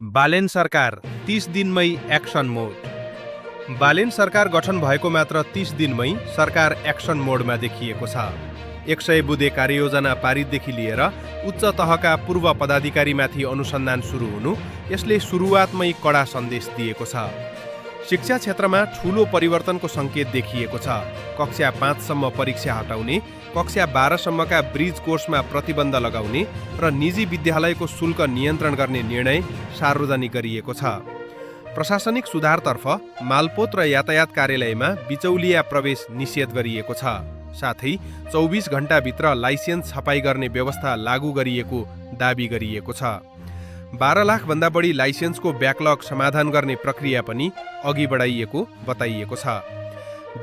बालेन सरकार 30 दिनमै एक्सन मोड। बालेन सरकार गठन भएको मात्र 30 दिनमै सरकार एक्सन मोडमा देखिएको छ। 100 बुँदे कार्ययोजना पारितदेखि लिएर उच्च तहका पूर्व पदाधिकारीमाथि अनुसन्धान सुरु हुनु यसले सुरुवातमै कडा सन्देश दिएको छ। शिक्षा क्षेत्रमा ठूलो परिवर्तनको सङ्केत देखिएको छ। कक्षा 5 सम्म परीक्षा हटाउने, कक्षा 12 सम्मका ब्रिज कोर्समा प्रतिबन्ध लगाउने र निजी विद्यालयको शुल्क नियन्त्रण गर्ने निर्णय सार्वजनिक गरिएको छ। प्रशासनिक सुधारतर्फ मालपोत र यातायात कार्यालयमा बिचौलिया प्रवेश निषेध गरिएको छ। साथै 24 घण्टाभित्र लाइसेन्स छपाई गर्ने व्यवस्था लागू गरिएको दाबी गरिएको छ। 12 लाख भन्दा बढी लाइसेन्सको ब्याकलग समाधान गर्ने प्रक्रिया पनि अघि बढाइएको बताइएको छ।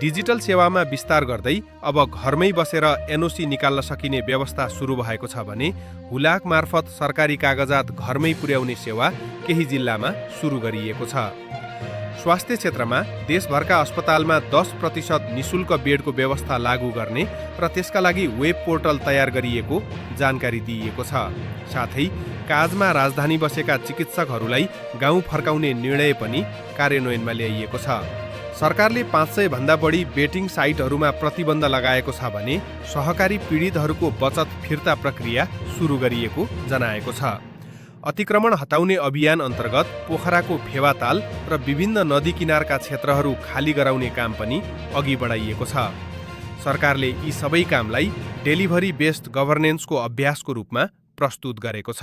डिजिटल सेवामा विस्तार गर्दै अब घरमै बसेर एनओसी निकाल्न सकिने व्यवस्था सुरु भएको छ भने हुलाक मार्फत सरकारी कागजात घरमै पुर्याउने सेवा केही जिल्लामा सुरु गरिएको छ। स्वास्थ्य क्षेत्रमा देशभरका अस्पतालमा 10% निशुल्क बेडको व्यवस्था लागू गर्ने र त्यसका लागि वेब पोर्टल तयार गरिएको जानकारी दिइएको छ। साथै काजमा राजधानी बसेका चिकित्सकहरूलाई गाउँ फर्काउने निर्णय पनि कार्यान्वयनमा ल्याइएको छ। सरकारले 500 भन्दा बढी बेटिङ साइटहरूमा प्रतिबन्ध लगाएको छ भने सहकारी पीडितहरूको बचत फिर्ता प्रक्रिया सुरु गरिएको जनाएको छ। अतिक्रमण हटाउने अभियान अन्तर्गत पोखराको फेवाताल र विभिन्न नदी किनारका क्षेत्रहरू खाली गराउने काम पनि अघि बढाइएको छ। सरकारले यी सबै कामलाई डेलिभरी बेस्ड गभर्नेन्सको अभ्यासको रूपमा प्रस्तुत गरेको छ।